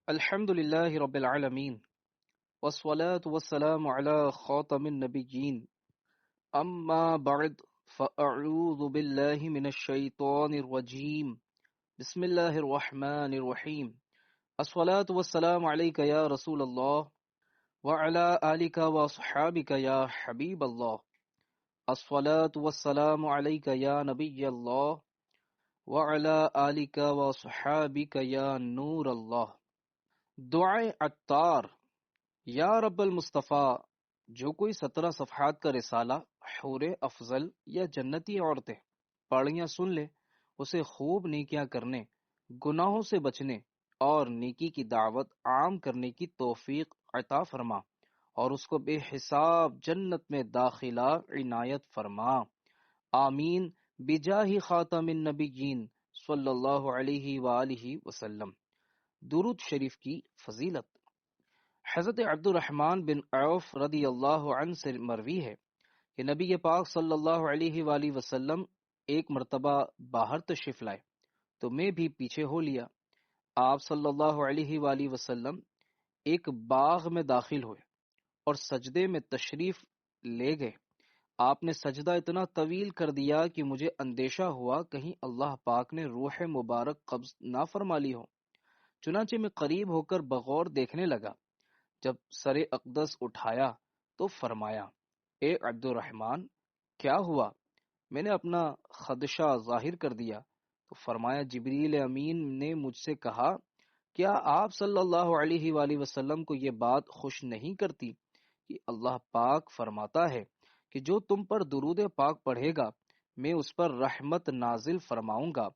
الحمد لله رب العالمين والصلاة والسلام على خاتم النبيين أما بعد فأعوذ بالله من الشيطان الرجيم بسم الله الرحمن الرحيم الصلاة والسلام عليك يا رسول الله وعلى آلك وصحابك يا حبيب الله الصلاة والسلام عليك يا نبي الله وعلى آلك وصحابك يا نور الله. دعائے عطار. یا رب المصطفیٰ، جو کوئی 17 صفحات کا رسالہ حور افضل یا جنتی عورتیں پڑھ یا سن لے، اسے خوب نیکیاں کرنے، گناہوں سے بچنے اور نیکی کی دعوت عام کرنے کی توفیق عطا فرما، اور اس کو بے حساب جنت میں داخلہ عنایت فرما. آمین بجاہ خاتم النبیین صلی اللہ علیہ وآلہ وسلم. درود شریف کی فضیلت. حضرت عبد الرحمن بن عوف رضی اللہ عنہ سے مروی ہے کہ نبی پاک صلی اللہ علیہ وآلہ وسلم ایک مرتبہ باہر تشریف لائے تو میں بھی پیچھے ہو لیا. آپ صلی اللہ علیہ وآلہ وسلم ایک باغ میں داخل ہوئے اور سجدے میں تشریف لے گئے. آپ نے سجدہ اتنا طویل کر دیا کہ مجھے اندیشہ ہوا کہیں اللہ پاک نے روح مبارک قبض نہ فرما لی ہو. چنانچہ میں قریب ہو کر بغور دیکھنے لگا. جب سر اقدس اٹھایا تو فرمایا، اے عبد الرحمن، کیا ہوا؟ میں نے اپنا خدشہ ظاہر کر دیا تو فرمایا، جبریل امین نے مجھ سے کہا، کیا آپ صلی اللہ علیہ وآلہ وسلم کو یہ بات خوش نہیں کرتی کہ اللہ پاک فرماتا ہے کہ جو تم پر درود پاک پڑھے گا میں اس پر رحمت نازل فرماؤں گا،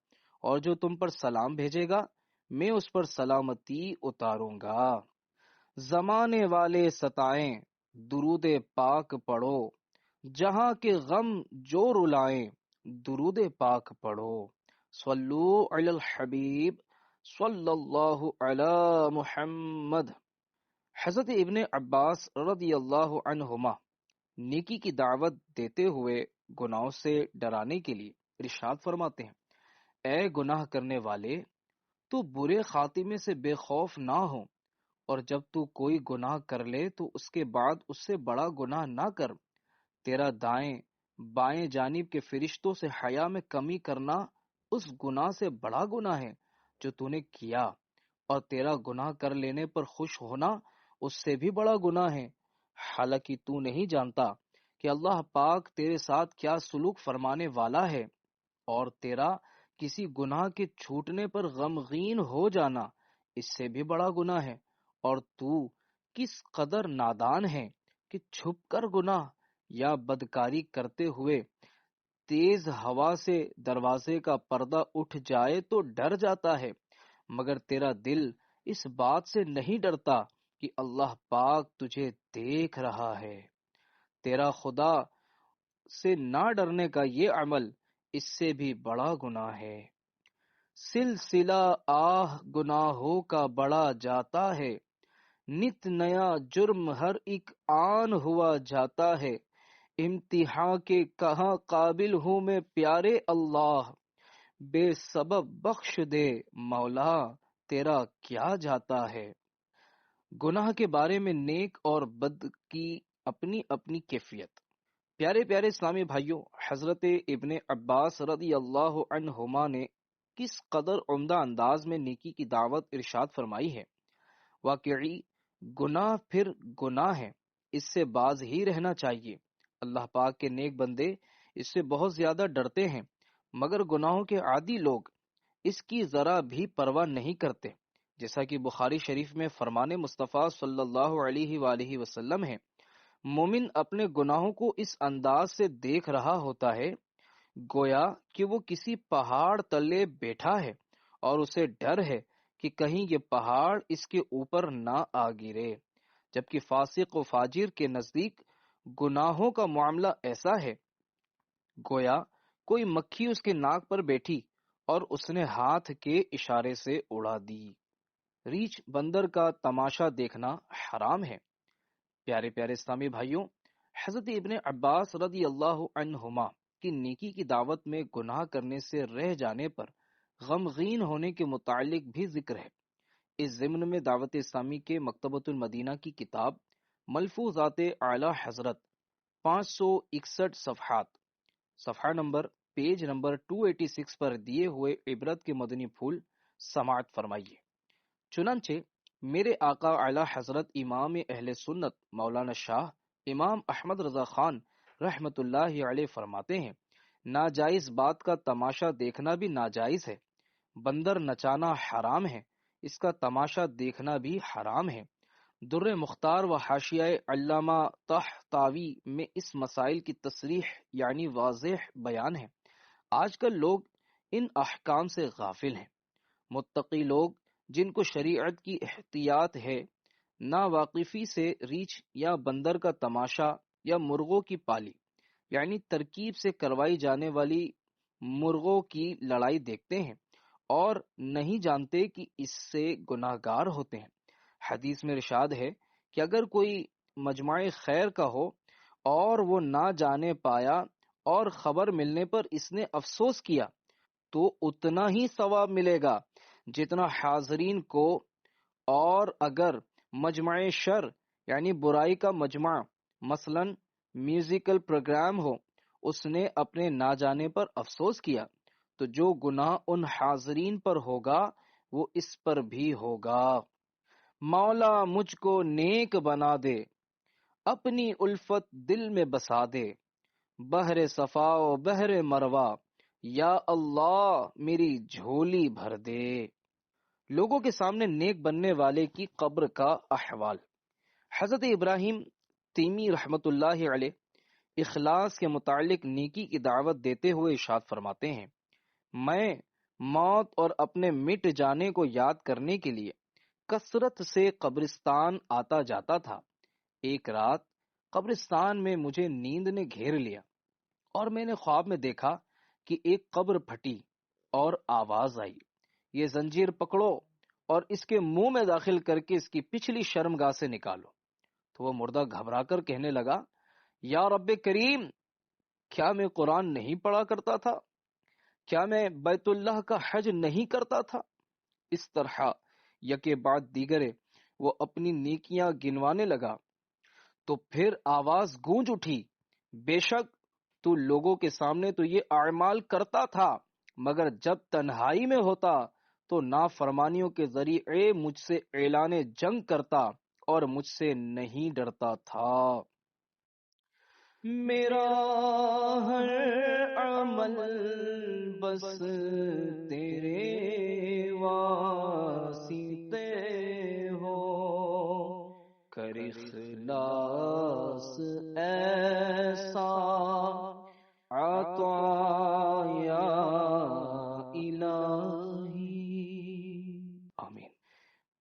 اور جو تم پر سلام بھیجے گا میں اس پر سلامتی اتاروں گا. زمانے والے ستائیں درود پاک پڑھو، جہاں کے غم جو رلائیں درود پاک پڑھو. صلو علی الحبیب صلی اللہ علی محمد. حضرت ابن عباس رضی اللہ عنہما نیکی کی دعوت دیتے ہوئے گناہوں سے ڈرانے کے لیے ارشاد فرماتے ہیں، اے گناہ کرنے والے، تو برے خاتمے سے بے خوف نہ ہو، اور جب تو کوئی گناہ کر لے تو اس کے بعد اس سے بڑا گناہ نہ کر. تیرا دائیں بائیں جانب کے فرشتوں سے حیا میں کمی کرنا اس گناہ سے بڑا گناہ ہے جو تو نے کیا، اور تیرا گناہ کر لینے پر خوش ہونا اس سے بھی بڑا گناہ ہے. حالانکہ تو نہیں جانتا کہ اللہ پاک تیرے ساتھ کیا سلوک فرمانے والا ہے، اور تیرا کسی گناہ کے چھوٹنے پر غمگین ہو جانا اس سے بھی بڑا گناہ ہے. اور تو کس قدر نادان ہے کہ چھپ کر گناہ یا بدکاری کرتے ہوئے تیز ہوا سے دروازے کا پردہ اٹھ جائے تو ڈر جاتا ہے، مگر تیرا دل اس بات سے نہیں ڈرتا کہ اللہ پاک تجھے دیکھ رہا ہے. تیرا خدا سے نہ ڈرنے کا یہ عمل اس سے بھی بڑا گناہ ہے. سلسلہ آہ گناہوں کا بڑا جاتا ہے، نت نیا جرم ہر ایک آن ہوا جاتا ہے. امتحان کے کہاں قابل ہوں میں پیارے اللہ، بے سبب بخش دے مولا تیرا کیا جاتا ہے. گناہ کے بارے میں نیک اور بد کی اپنی اپنی کیفیت. پیارے پیارے اسلامی بھائیوں، حضرت ابن عباس رضی اللہ عنہما نے کس قدر عمدہ انداز میں نیکی کی دعوت ارشاد فرمائی ہے. واقعی گناہ پھر گناہ ہے، اس سے باز ہی رہنا چاہیے. اللہ پاک کے نیک بندے اس سے بہت زیادہ ڈرتے ہیں، مگر گناہوں کے عادی لوگ اس کی ذرا بھی پرواہ نہیں کرتے. جیسا کہ بخاری شریف میں فرمان مصطفیٰ صلی اللہ علیہ وآلہ وسلم ہے، مومن اپنے گناہوں کو اس انداز سے دیکھ رہا ہوتا ہے گویا کہ وہ کسی پہاڑ تلے بیٹھا ہے اور اسے ڈر ہے کہ کہیں یہ پہاڑ اس کے اوپر نہ آ گرے. جبکہ فاسق و فاجر کے نزدیک گناہوں کا معاملہ ایسا ہے گویا کوئی مکھی اس کے ناک پر بیٹھی اور اس نے ہاتھ کے اشارے سے اڑا دی. ریچھ بندر کا تماشا دیکھنا حرام ہے. پیارے پیارے اسلامی بھائیوں، حضرت ابن عباس رضی اللہ عنہما کی نیکی کی دعوت میں گناہ کرنے سے رہ جانے پر غمگین ہونے کے متعلق بھی ذکر ہے. اس ضمن میں دعوت اسلامی کے مکتبۃ المدینہ کی کتاب ملفوظات اعلی حضرت 561 صفحات، صفحہ نمبر پیج نمبر 286 پر دیے ہوئے عبرت کے مدنی پھول سماعت فرمائیے۔ چنانچہ میرے آقا اعلی حضرت امام اہل سنت مولانا شاہ امام احمد رضا خان رحمت اللہ علیہ فرماتے ہیں، ناجائز بات کا تماشا دیکھنا بھی ناجائز ہے، بندر نچانا حرام ہے، اس کا تماشا دیکھنا بھی حرام ہے۔ در مختار و حاشیہ علامہ طحطاوی میں اس مسائل کی تصریح یعنی واضح بیان ہے۔ آج کل لوگ ان احکام سے غافل ہیں۔ متقی لوگ جن کو شریعت کی احتیاط ہے، نا واقفی سے ریچھ یا بندر کا تماشا یا مرغوں کی پالی یعنی ترکیب سے کروائی جانے والی مرغوں کی لڑائی دیکھتے ہیں اور نہیں جانتے کہ اس سے گناہ گار ہوتے ہیں۔ حدیث میں ارشاد ہے کہ اگر کوئی مجمع خیر کا ہو اور وہ نہ جانے پایا اور خبر ملنے پر اس نے افسوس کیا تو اتنا ہی ثواب ملے گا جتنا حاضرین کو، اور اگر مجمع شر یعنی برائی کا مجمع مثلا میوزیکل پروگرام ہو، اس نے اپنے نہ جانے پر افسوس کیا تو جو گناہ ان حاضرین پر ہوگا وہ اس پر بھی ہوگا۔ مولا مجھ کو نیک بنا دے، اپنی الفت دل میں بسا دے، بحر صفا و بحر مروا، یا اللہ میری جھولی بھر دے۔ لوگوں کے سامنے نیک بننے والے کی قبر کا احوال۔ حضرت ابراہیم تیمی رحمت اللہ علیہ اخلاص کے متعلق نیکی کی دعوت دیتے ہوئے ارشاد فرماتے ہیں، میں موت اور اپنے مٹ جانے کو یاد کرنے کے لیے کثرت سے قبرستان آتا جاتا تھا۔ ایک رات قبرستان میں مجھے نیند نے گھیر لیا اور میں نے خواب میں دیکھا کہ ایک قبر پھٹی اور آواز آئی، یہ زنجیر پکڑو اور اس کے منہ میں داخل کر کے اس کی پچھلی شرمگاہ سے نکالو۔ تو وہ مردہ گھبرا کر کہنے لگا، یا رب کریم، کیا میں قرآن نہیں پڑھا کرتا تھا؟ کیا میں بیت اللہ کا حج نہیں کرتا تھا؟ اس طرح یکے بعد دیگرے وہ اپنی نیکیاں گنوانے لگا۔ تو پھر آواز گونج اٹھی، بے شک تو لوگوں کے سامنے تو یہ اعمال کرتا تھا، مگر جب تنہائی میں ہوتا تو نافرمانیوں کے ذریعے مجھ سے اعلان جنگ کرتا اور مجھ سے نہیں ڈرتا تھا۔ میرا ہر عمل بس تیرے واسطے ہو، کر اخلاص ایسا عطا یا الہی۔ آمین۔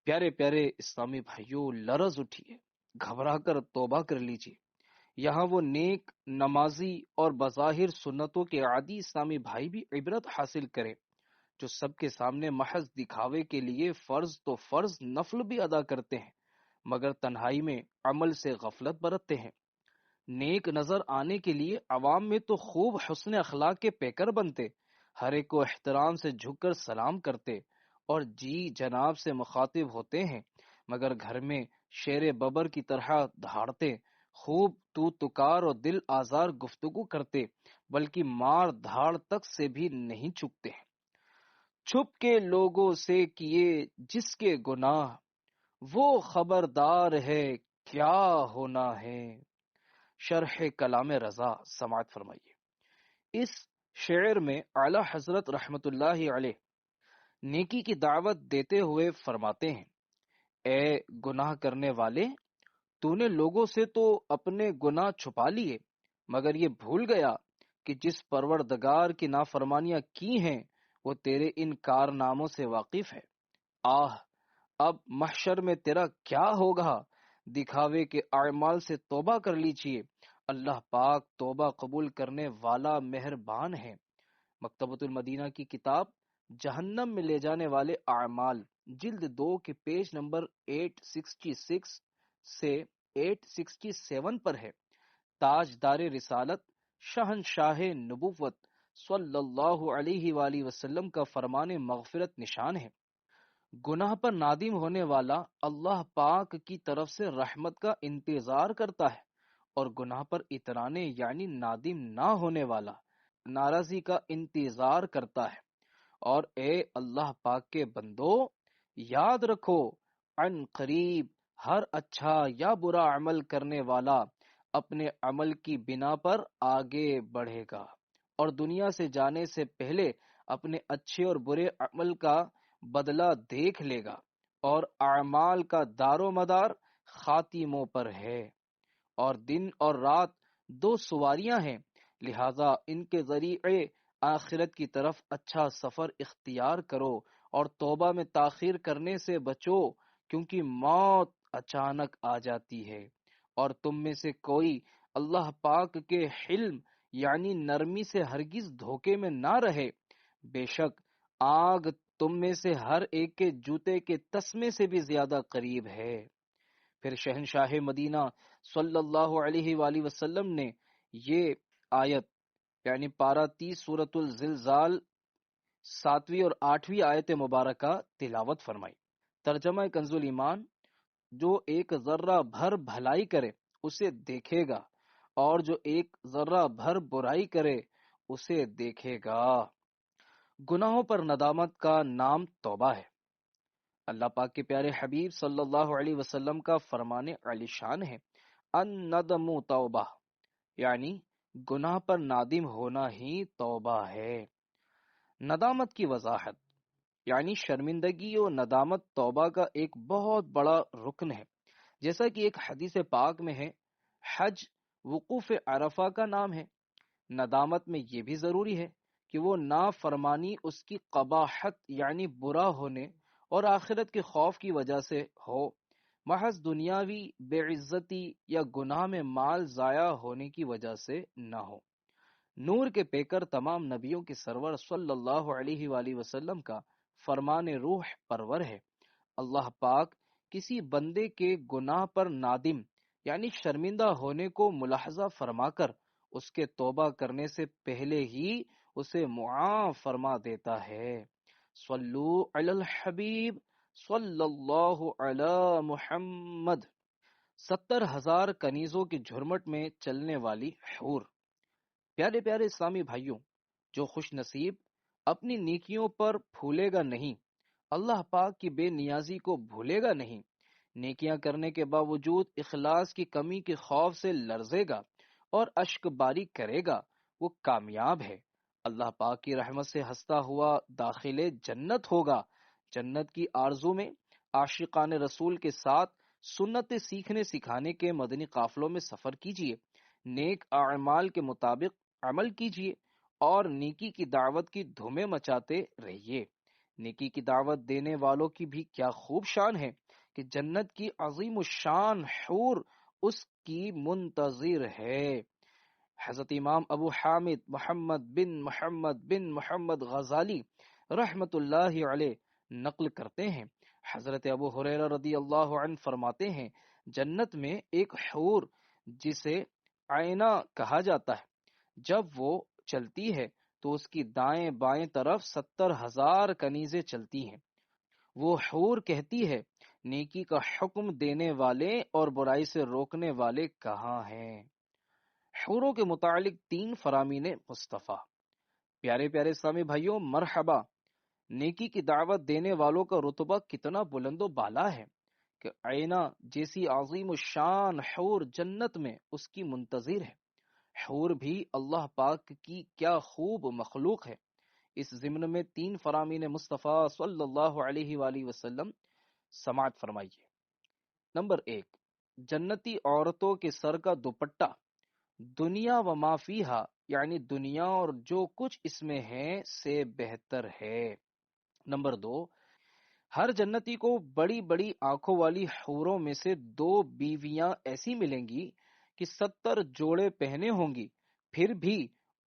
پیارے پیارے اسلامی بھائیوں، لرز اٹھیے، گھبرا کر توبہ کر لیجیے۔ یہاں وہ نیک نمازی اور بظاہر سنتوں کے عادی اسلامی بھائی بھی عبرت حاصل کریں، جو سب کے سامنے محض دکھاوے کے لیے فرض تو فرض نفل بھی ادا کرتے ہیں، مگر تنہائی میں عمل سے غفلت برتتے ہیں۔ نیک نظر آنے کے لیے عوام میں تو خوب حسن اخلاق کے پیکر بنتے، ہر ایک کو احترام سے جھک کر سلام کرتے اور جی جناب سے مخاطب ہوتے ہیں، مگر گھر میں شیر ببر کی طرح دھاڑتے، خوب تو تکار اور دل آزار گفتگو کرتے، بلکہ مار دھاڑ تک سے بھی نہیں چکتے ہیں۔ چھپ کے لوگوں سے کیے جس کے گناہ، وہ خبردار ہے کیا ہونا ہے۔ شرح کلام رضا سماعت فرمائیے۔ اس شعر میں اعلی حضرت رحمت اللہ علیہ نیکی کی دعوت دیتے ہوئے فرماتے ہیں، اے گناہ کرنے والے، تو نے لوگوں سے تو اپنے گناہ چھپا لیے، مگر یہ بھول گیا کہ جس پروردگار کی نافرمانیاں کی ہیں وہ تیرے ان کارناموں سے واقف ہے۔ آہ، اب محشر میں تیرا کیا ہوگا؟ دکھاوے کے اعمال سے توبہ کر لیجیے، اللہ پاک توبہ قبول کرنے والا مہربان ہے۔ مکتبۃ المدینہ کی کتاب جہنم میں لے جانے والے اعمال، جلد 2 کے پیج نمبر 866 سے 867 پر ہے۔ تاجدار رسالت شہنشاہ نبوت صلی اللہ علیہ وآلہ وسلم کا فرمان مغفرت نشان ہے۔ گناہ پر نادم ہونے والا اللہ پاک کی طرف سے رحمت کا انتظار کرتا ہے، اور گناہ پر اترانے یعنی نادم نہ ہونے والا ناراضی کا انتظار کرتا ہے۔ اور اے اللہ پاک کے بندو، یاد رکھو عن قریب ہر اچھا یا برا عمل کرنے والا اپنے عمل کی بنا پر آگے بڑھے گا، اور دنیا سے جانے سے پہلے اپنے اچھے اور برے عمل کا بدلہ دیکھ لے گا، اور اعمال کا دار و مدار خاتموں پر ہے۔ اور دن اور رات دو سواریاں ہیں، لہذا ان کے ذریعے آخرت کی طرف اچھا سفر اختیار کرو، اور توبہ میں تاخیر کرنے سے بچو، کیونکہ موت اچانک آ جاتی ہے، اور تم میں سے کوئی اللہ پاک کے حلم یعنی نرمی سے ہرگز دھوکے میں نہ رہے۔ بے شک آگ تم میں سے ہر ایک کے جوتے کے تسمے سے بھی زیادہ قریب ہے۔ پھر شہنشاہ مدینہ صلی اللہ علیہ وآلہ وسلم نے یہ آیت یعنی پارہ 30 سورۃ الزلزال 7ویں اور 8ویں آیت مبارکہ تلاوت فرمائی۔ ترجمہ کنز ایمان: جو ایک ذرہ بھر بھلائی کرے اسے دیکھے گا، اور جو ایک ذرہ بھر برائی کرے اسے دیکھے گا۔ گناہوں پر ندامت کا نام توبہ ہے۔ اللہ پاک کے پیارے حبیب صلی اللہ علیہ وسلم کا فرمان علی شان ہے، ان ندم توبہ، یعنی گناہ پر نادم ہونا ہی توبہ ہے۔ ندامت کی وضاحت یعنی شرمندگی و ندامت توبہ کا ایک بہت بڑا رکن ہے، جیسا کہ ایک حدیث پاک میں ہے، حج وقوف عرفہ کا نام ہے۔ ندامت میں یہ بھی ضروری ہے کہ وہ نافرمانی اس کی قباحت یعنی برا ہونے اور آخرت کے خوف کی وجہ سے ہو، محض دنیاوی بے عزتی یا گناہ میں مال ضائع ہونے کی وجہ سے نہ ہو۔ نور کے پیکر تمام نبیوں کے سرور صلی اللہ علیہ وآلہ وسلم کا فرمان روح پرور ہے، اللہ پاک کسی بندے کے گناہ پر نادم یعنی شرمندہ ہونے کو ملاحظہ فرما کر اس کے توبہ کرنے سے پہلے ہی اسے معاف فرما دیتا ہے۔ صلو علی الحبیب صلی اللہ علی محمد۔ 70,000 کنیزوں کی جھرمٹ میں چلنے والی حور۔ پیارے پیارے اسلامی بھائیوں، جو خوش نصیب اپنی نیکیوں پر پھولے گا نہیں، اللہ پاک کی بے نیازی کو بھولے گا نہیں، نیکیاں کرنے کے باوجود اخلاص کی کمی کے خوف سے لرزے گا اور اشک باری کرے گا، وہ کامیاب ہے، اللہ پاک کی رحمت سے ہنستا ہوا داخل جنت ہوگا۔ جنت کی آرزو میں عاشقان رسول کے ساتھ سنت سیکھنے سکھانے کے مدنی قافلوں میں سفر کیجیے، نیک اعمال کے مطابق عمل کیجیے، اور نیکی کی دعوت کی دھومیں مچاتے رہیے۔ نیکی کی دعوت دینے والوں کی بھی کیا خوب شان ہے کہ جنت کی عظیم الشان حور اس کی منتظر ہے۔ حضرت امام ابو حامد محمد بن محمد غزالی رحمت اللہ علیہ نقل کرتے ہیں، حضرت ابو ہریرہ رضی اللہ عنہ فرماتے ہیں، جنت میں ایک حور جسے آئینہ کہا جاتا ہے، جب وہ چلتی ہے تو اس کی دائیں بائیں طرف 70,000 کنیزیں چلتی ہیں۔ وہ حور کہتی ہے، نیکی کا حکم دینے والے اور برائی سے روکنے والے کہاں ہیں؟ حوروں کے متعلق 3 فرامین مصطفیٰ۔ پیارے پیارے اسلامی بھائیوں، مرحبا! نیکی کی دعوت دینے والوں کا رتبہ کتنا بلند و بالا ہے کہ آئینہ جیسی عظیم الشان حور جنت میں اس کی منتظر ہے۔ حور بھی اللہ پاک کی کیا خوب مخلوق ہے۔ اس ضمن میں 3 فرامین مصطفیٰ صلی اللہ علیہ وآلہ وسلم سماعت فرمائیے۔ نمبر 1، جنتی عورتوں کے سر کا دوپٹہ دنیا و ما فیہا یعنی دنیا اور جو کچھ اس میں ہے سے بہتر ہے۔ نمبر 2، ہر جنتی کو بڑی بڑی آنکھوں والی حوروں میں سے 2 بیویاں ایسی ملیں گی کہ 70 جوڑے پہنے ہوں گی، پھر بھی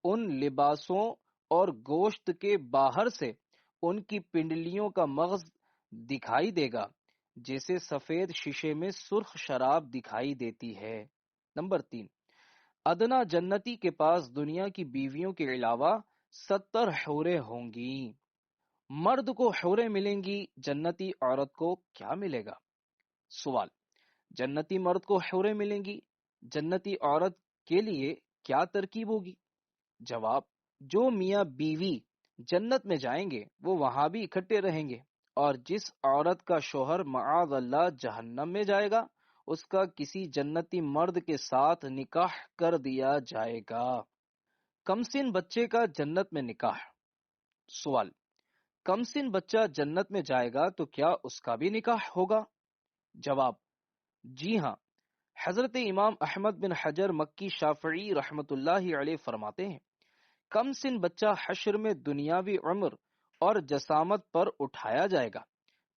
ان لباسوں اور گوشت کے باہر سے ان کی پنڈلیوں کا مغز دکھائی دے گا جیسے سفید شیشے میں سرخ شراب دکھائی دیتی ہے۔ نمبر 3، ادنا جنتی کے پاس دنیا کی بیویوں کے علاوہ 70 حوریں ہوں گی۔ مرد کو حوریں ملیں گی، جنتی عورت کو کیا ملے گا؟ سوال: جنتی مرد کو حوریں ملیں گی، جنتی عورت کے لیے کیا ترکیب ہوگی؟ جواب: جو میاں بیوی جنت میں جائیں گے وہ وہاں بھی اکٹھے رہیں گے، اور جس عورت کا شوہر معاذ اللہ جہنم میں جائے گا اس کا کسی جنتی مرد کے ساتھ نکاح کر دیا جائے گا۔ کمسن بچے کا جنت میں نکاح۔ سوال: کمسن بچہ جنت میں جائے گا تو کیا اس کا بھی نکاح ہوگا؟ جواب: جی ہاں۔ حضرت امام احمد بن حجر مکی شافعی رحمت اللہ علیہ فرماتے ہیں، کم سن بچہ حشر میں دنیاوی عمر اور جسامت پر اٹھایا جائے گا،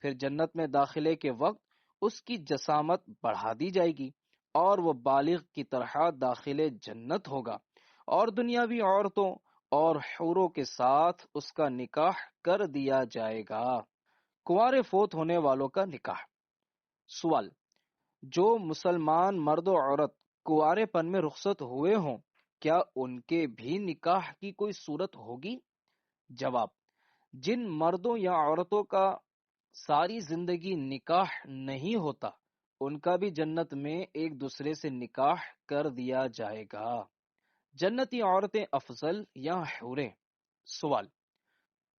پھر جنت میں داخلے کے وقت اس کی جسامت بڑھا دی جائے گی اور وہ بالغ کی طرح داخل جنت ہوگا، اور دنیاوی عورتوں اور حوروں کے ساتھ اس کا نکاح کر دیا جائے گا۔ کنوارے فوت ہونے والوں کا نکاح۔ سوال: جو مسلمان مرد و عورت کنوارے پن میں رخصت ہوئے ہوں کیا ان کے بھی نکاح کی کوئی صورت ہوگی؟ جواب: جن مردوں یا عورتوں کا ساری زندگی نکاح نہیں ہوتا ان کا بھی جنت میں ایک دوسرے سے نکاح کر دیا جائے گا۔ جنتی عورتیں افضل یا حوریں؟ سوال: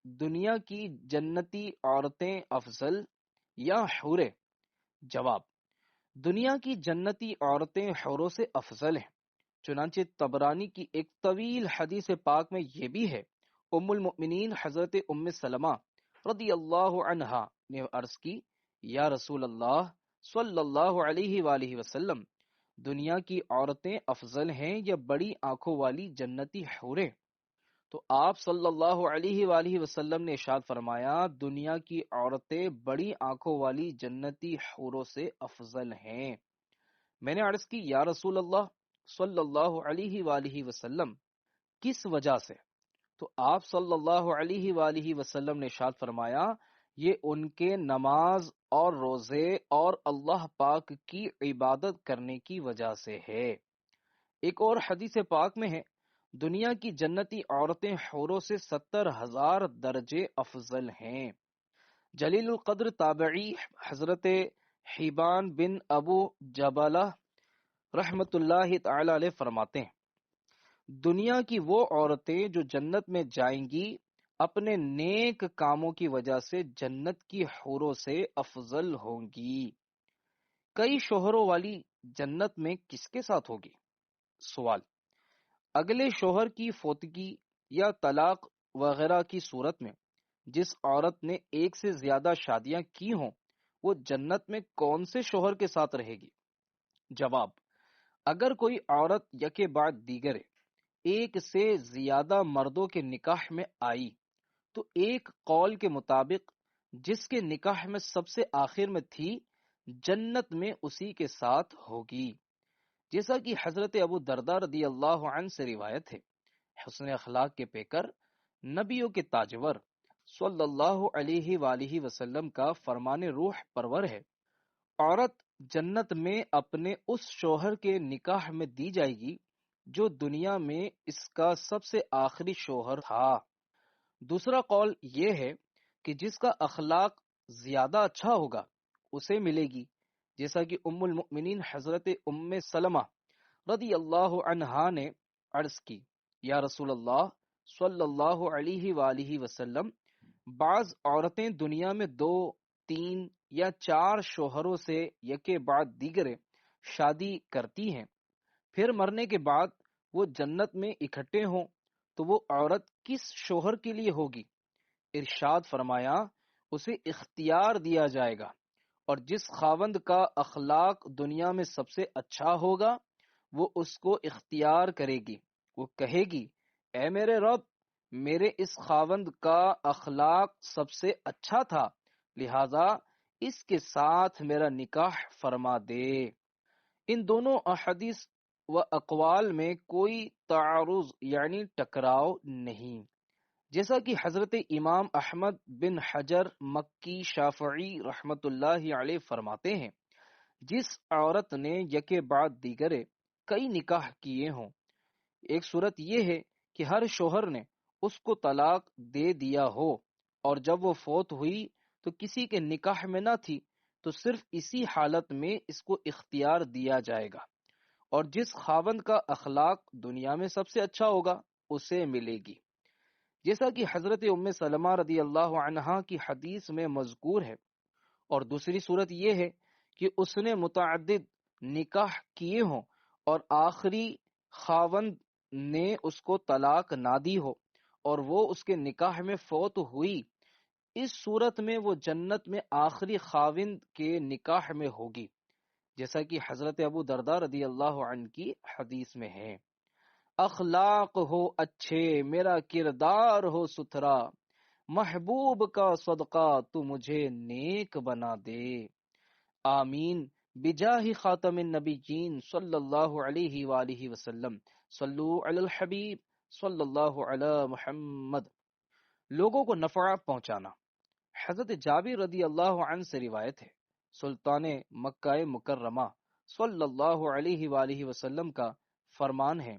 دنیا کی جنتی عورتیں افضل یا حوریں؟ جواب: دنیا کی جنتی عورتیں حوروں سے افضل ہیں۔ چنانچہ طبرانی کی ایک طویل حدیث پاک میں یہ بھی ہے، ام المؤمنین حضرت ام سلمہ رضی اللہ عنہا نے عرض کی، یا رسول اللہ صلی اللہ علیہ وآلہ وسلم، دنیا کی عورتیں افضل ہیں یا بڑی آنکھوں والی جنتی حوریں؟ تو آپ صلی اللہ علیہ وآلہ وسلم نے ارشاد فرمایا، دنیا کی عورتیں بڑی آنکھوں والی جنتی حوروں سے افضل ہیں۔ میں نے عرض کی، یا رسول اللہ صلی اللہ علیہ وآلہ وسلم، کس وجہ سے؟ تو آپ صلی اللہ علیہ وآلہ وسلم نے ارشاد فرمایا، یہ ان کے نماز اور روزے اور اللہ پاک کی عبادت کرنے کی وجہ سے ہے۔ ایک اور حدیث پاک میں ہے، دنیا کی جنتی عورتیں حوروں سے 70,000 درجے افضل ہیں۔ جلیل القدر تابعی حضرت حیبان بن ابو جبلہ رحمت اللہ تعالی علیہ فرماتے ہیں، دنیا کی وہ عورتیں جو جنت میں جائیں گی اپنے نیک کاموں کی وجہ سے جنت کی حوروں سے افضل ہوں گی۔ کئی شوہروں والی جنت میں کس کے ساتھ ہوگی؟ سوال: اگلے شوہر کی فوتگی یا طلاق وغیرہ کی صورت میں جس عورت نے ایک سے زیادہ شادیاں کی ہوں وہ جنت میں کون سے شوہر کے ساتھ رہے گی؟ جواب: اگر کوئی عورت یکے بعد دیگر ایک سے زیادہ مردوں کے نکاح میں آئی تو ایک قول کے مطابق جس کے نکاح میں سب سے آخر میں تھی جنت میں اسی کے ساتھ ہوگی، جیسا کہ حضرت ابو درداء رضی اللہ عنہ سے روایت ہے، حسن اخلاق کے پیکر، نبیوں کے تاجور صلی اللہ علیہ وآلہ وسلم کا فرمان روح پرور ہے، عورت جنت میں اپنے اس شوہر کے نکاح میں دی جائے گی جو دنیا میں اس کا سب سے آخری شوہر تھا۔ دوسرا قول یہ ہے کہ جس کا اخلاق زیادہ اچھا ہوگا اسے ملے گی، جیسا کہ ام المؤمنین حضرت ام سلمہ رضی اللہ عنہا نے عرض کی، یا رسول اللہ صلی اللہ علیہ وآلہ وسلم، بعض عورتیں دنیا میں 2، 3 یا 4 شوہروں سے یکے بعد دیگرے شادی کرتی ہیں، پھر مرنے کے بعد وہ جنت میں اکٹھے ہوں تو وہ عورت کس شوہر کے لیے ہوگی؟ ارشاد فرمایا، اسے اختیار دیا جائے گا، اور جس خاوند کا اخلاق دنیا میں سب سے اچھا ہوگا وہ اس کو اختیار کرے گی، وہ کہے گی، اے میرے رب، میرے اس خاوند کا اخلاق سب سے اچھا تھا، لہذا اس کے ساتھ میرا نکاح فرما دے۔ ان دونوں احادیث و اقوال میں کوئی تعارض یعنی ٹکراؤ نہیں، جیسا کہ حضرت امام احمد بن حجر مکی شافعی رحمت اللہ علیہ فرماتے ہیں، جس عورت نے یکے بعد دیگرے کئی نکاح کیے ہوں، ایک صورت یہ ہے کہ ہر شوہر نے اس کو طلاق دے دیا ہو اور جب وہ فوت ہوئی تو کسی کے نکاح میں نہ تھی تو صرف اسی حالت میں اس کو اختیار دیا جائے گا، اور جس خاوند کا اخلاق دنیا میں سب سے اچھا ہوگا اسے ملے گی، جیسا کہ حضرت ام سلمہ رضی اللہ عنہا کی حدیث میں مذکور ہے۔ اور دوسری صورت یہ ہے کہ اس نے متعدد نکاح کیے ہوں اور آخری خاوند نے اس کو طلاق نہ دی ہو اور وہ اس کے نکاح میں فوت ہوئی، اس صورت میں وہ جنت میں آخری خاوند کے نکاح میں ہوگی، جیسا کہ حضرت ابو درداء رضی اللہ عنہ کی حدیث میں ہے۔ اخلاق ہو اچھے میرا کردار ہو ستھرا، محبوب کا صدقہ تو مجھے نیک بنا دے، آمین بجاہ خاتم النبیین صلی اللہ علیہ وآلہ وسلم، صلو علی الحبیب صلی اللہ علی محمد۔ لوگوں کو نفع پہنچانا۔ حضرت جابر رضی اللہ عنہ سے روایت ہے، سلطان مکہ مکرمہ صلی اللہ علیہ وآلہ وسلم کا فرمان ہے،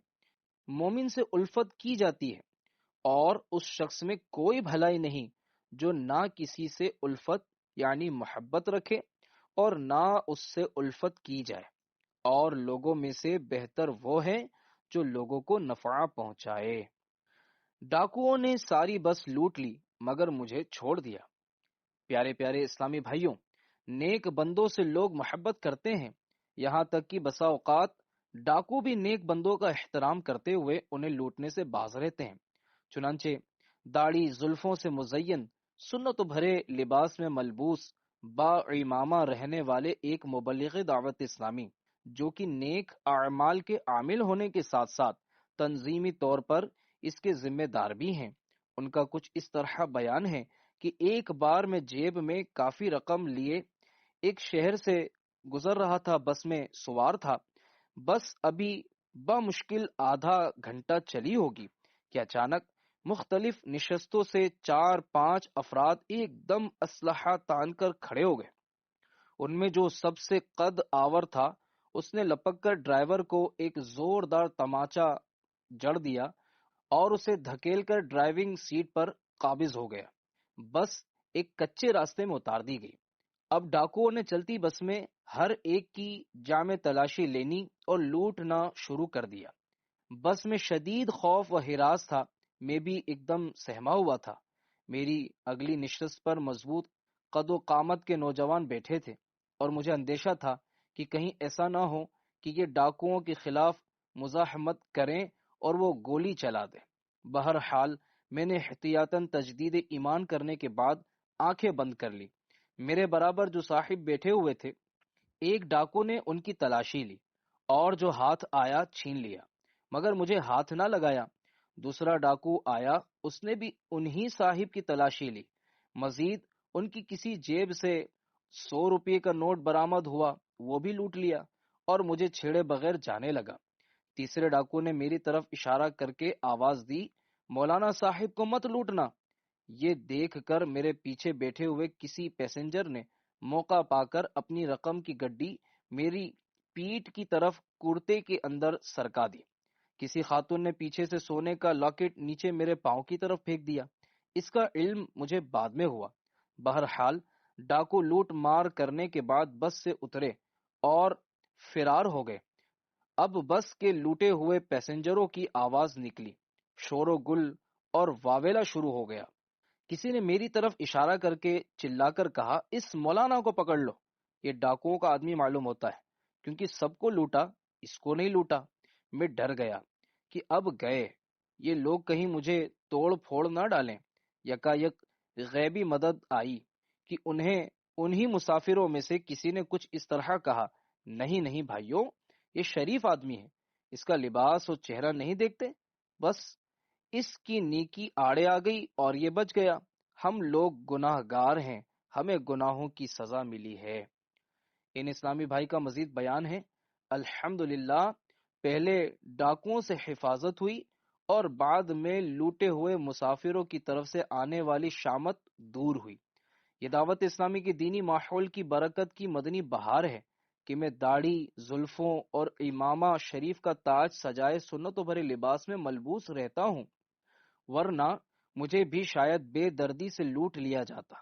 مومن سے الفت کی جاتی ہے اور اس شخص میں کوئی بھلائی نہیں جو نہ کسی سے الفت یعنی محبت رکھے اور نہ اس سے الفت کی جائے، اور لوگوں میں سے بہتر وہ ہے جو لوگوں کو نفع پہنچائے۔ ڈاکوؤں نے ساری بس لوٹ لی مگر مجھے چھوڑ دیا۔ پیارے پیارے اسلامی بھائیوں، نیک بندوں سے لوگ محبت کرتے ہیں، یہاں تک کہ بسا اوقات ڈاکو بھی نیک بندوں کا احترام کرتے ہوئے انہیں لوٹنے سے باز رہتے ہیں۔ چنانچہ داڑھی زلفوں سے مزین، سنت بھرے لباس میں ملبوس، با امامہ رہنے والے ایک مبلغ دعوت اسلامی، جو کہ نیک اعمال کے عامل ہونے کے ساتھ ساتھ تنظیمی طور پر اس کے ذمہ دار بھی ہیں، ان کا کچھ اس طرح بیان ہے کہ ایک بار میں جیب میں کافی رقم لیے ایک شہر سے گزر رہا تھا، بس میں سوار تھا، بس ابھی بمشکل آدھا گھنٹہ چلی ہوگی کہ اچانک مختلف نشستوں سے 4-5 افراد ایک دم اسلحہ تان کر کھڑے ہو گئے۔ ان میں جو سب سے قد آور تھا اس نے لپک کر ڈرائیور کو ایک زوردار تماچا جڑ دیا اور اسے دھکیل کر ڈرائیونگ سیٹ پر قابض ہو گیا۔ بس ایک کچے راستے میں اتار دی گئی۔ اب ڈاکوؤں نے چلتی بس میں ہر ایک کی جامع تلاشی لینی اور لوٹنا شروع کر دیا۔ بس میں شدید خوف و ہراس تھا، میں بھی ایک دم سہما ہوا تھا۔ میری اگلی نشست پر مضبوط قد و قامت کے نوجوان بیٹھے تھے اور مجھے اندیشہ تھا کہ کہیں ایسا نہ ہو کہ یہ ڈاکوؤں کے خلاف مزاحمت کریں اور وہ گولی چلا دیں۔ بہرحال میں نے احتیاطاً تجدید ایمان کرنے کے بعد آنکھیں بند کر لی۔ میرے برابر جو صاحب بیٹھے ہوئے تھے، ایک ڈاکو نے ان کی تلاشی لی اور جو ہاتھ آیا چھین لیا، مگر مجھے ہاتھ نہ لگایا۔ دوسرا ڈاکو آیا، اس نے بھی انہی صاحب کی تلاشی لی، مزید ان کی کسی جیب سے 100 روپے کا نوٹ برآمد ہوا، وہ بھی لوٹ لیا اور مجھے چھیڑے بغیر جانے لگا۔ تیسرے ڈاکو نے میری طرف اشارہ کر کے آواز دی، مولانا صاحب کو مت لوٹنا۔ یہ دیکھ کر میرے پیچھے بیٹھے ہوئے کسی پیسنجر نے موقع پا کر اپنی رقم کی گڈی میری پیٹ کی طرف کرتے کے اندر سرکا دی۔ کسی خاتون نے پیچھے سے سونے کا لاکٹ نیچے میرے پاؤں کی طرف پھینک دیا۔ اس کا علم مجھے بعد میں ہوا۔ بہرحال ڈاکو لوٹ مار کرنے کے بعد بس سے اترے اور فرار ہو گئے۔ اب بس کے لوٹے ہوئے پیسنجروں کی آواز نکلی، شور و گل اور واویلا شروع ہو گیا۔ کسی نے میری طرف اشارہ کر کے چلا کر کہا، اس مولانا کو پکڑ لو، یہ ڈاکوؤں کا آدمی معلوم ہوتا ہے، کیونکہ سب کو لوٹا، اس کو نہیں لوٹا۔ میں ڈر گیا کہ اب گئے، یہ لوگ کہیں مجھے توڑ پھوڑ نہ ڈالیں۔ یکایک غیبی مدد آئی کہ انہی مسافروں میں سے کسی نے کچھ اس طرح کہا، نہیں نہیں بھائیوں، یہ شریف آدمی ہے، اس کا لباس اور چہرہ نہیں دیکھتے، بس اس کی نیکی آڑے آ گئی اور یہ بچ گیا، ہم لوگ گناہ گار ہیں، ہمیں گناہوں کی سزا ملی ہے۔ ان اسلامی بھائی کا مزید بیان ہے، الحمدللہ پہلے ڈاکوؤں سے حفاظت ہوئی اور بعد میں لوٹے ہوئے مسافروں کی طرف سے آنے والی شامت دور ہوئی۔ یہ دعوت اسلامی کے دینی ماحول کی برکت کی مدنی بہار ہے کہ میں داڑھی زلفوں اور امامہ شریف کا تاج سجائے سنت و بھرے لباس میں ملبوس رہتا ہوں، ورنہ مجھے بھی شاید بے دردی سے لوٹ لیا جاتا۔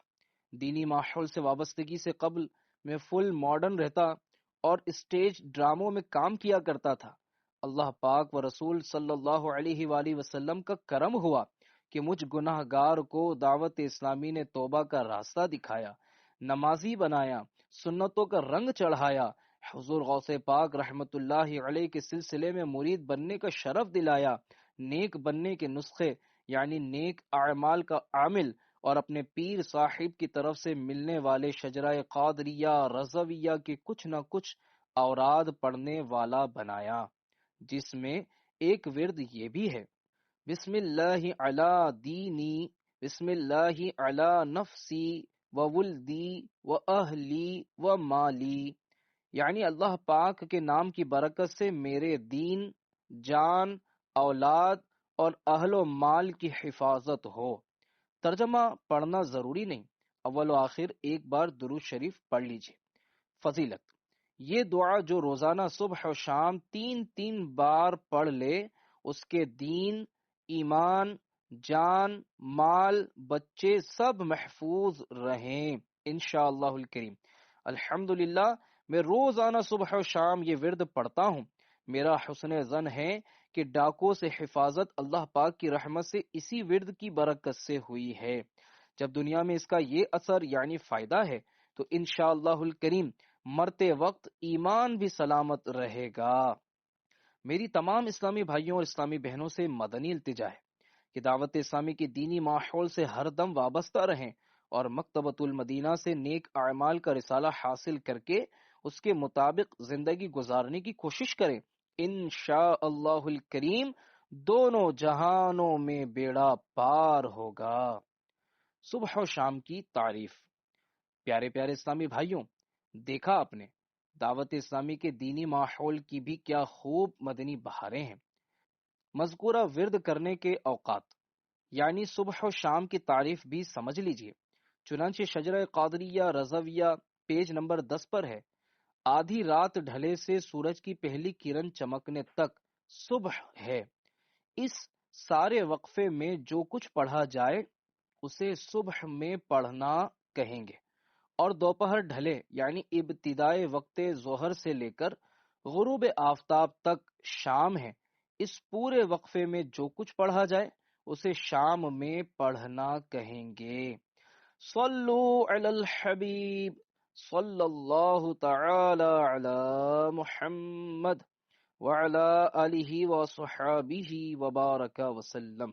دینی ماحول سے وابستگی سے قبل میں فل ماڈرن رہتا اور اسٹیج ڈراموں میں کام کیا کرتا تھا۔ اللہ پاک و رسول صلی اللہ علیہ وآلہ وسلم کا کرم ہوا کہ مجھ گناہ گار کو دعوت اسلامی نے توبہ کا راستہ دکھایا، نمازی بنایا، سنتوں کا رنگ چڑھایا، حضور غوث پاک رحمت اللہ علیہ کے سلسلے میں مرید بننے کا شرف دلایا، نیک بننے کے نسخے یعنی نیک اعمال کا عامل اور اپنے پیر صاحب کی طرف سے ملنے والے شجرہ قادریہ رضویہ کے کچھ نہ کچھ اوراد پڑھنے والا بنایا، جس میں ایک ورد یہ بھی ہے: بسم اللہ علی دینی، بسم اللہ علی نفسی و ولدی و اہلی و مالی، یعنی اللہ پاک کے نام کی برکت سے میرے دین، جان، اولاد اور اہل و مال کی حفاظت ہو۔ ترجمہ پڑھنا ضروری نہیں، اول و آخر ایک بار درود شریف پڑھ لیجئے۔ فضیلت: یہ دعا جو روزانہ صبح و شام 3 بار پڑھ لے، اس کے دین، ایمان، جان، مال، بچے سب محفوظ رہیں انشاءاللہ الکریم۔ الحمدللہ میں روزانہ صبح و شام یہ ورد پڑھتا ہوں۔ میرا حسن ظن ہے کہ ڈاکوں سے حفاظت اللہ پاک کی رحمت سے اسی ورد کی برکت سے ہوئی ہے۔ جب دنیا میں اس کا یہ اثر یعنی فائدہ ہے تو انشاءاللہ الکریم مرتے وقت ایمان بھی سلامت رہے گا۔ میری تمام اسلامی بھائیوں اور اسلامی بہنوں سے مدنی التجا ہے کہ دعوت اسلامی کے دینی ماحول سے ہر دم وابستہ رہیں اور مکتبۃ المدینہ سے نیک اعمال کا رسالہ حاصل کر کے اس کے مطابق زندگی گزارنے کی کوشش کریں۔ انشاءاللہ الکریم دونوں جہانوں میں بیڑا پار ہوگا۔ صبح و شام کی تعریف۔ پیارے پیارے اسلامی بھائیوں، دیکھا آپ نے دعوت اسلامی کے دینی ماحول کی بھی کیا خوب مدنی بہاریں ہیں۔ مذکورہ ورد کرنے کے اوقات یعنی صبح و شام کی تعریف بھی سمجھ لیجئے۔ چنانچہ شجرہ قادریہ رضویہ پیج نمبر 10 پر ہے: آدھی رات ڈھلے سے سورج کی پہلی کرن چمکنے تک صبح ہے۔ اس سارے وقفے میں جو کچھ پڑھا جائے اسے صبح میں پڑھنا کہیں گے، اور دوپہر ڈھلے یعنی ابتدائے وقت ظہر سے لے کر غروب آفتاب تک شام ہے۔ اس پورے وقفے میں جو کچھ پڑھا جائے اسے شام میں پڑھنا کہیں گے۔ صلو علی الحبیب صلی اللہ تعالی علی محمد وعلی آلہ وصحابہ وبارک وسلم۔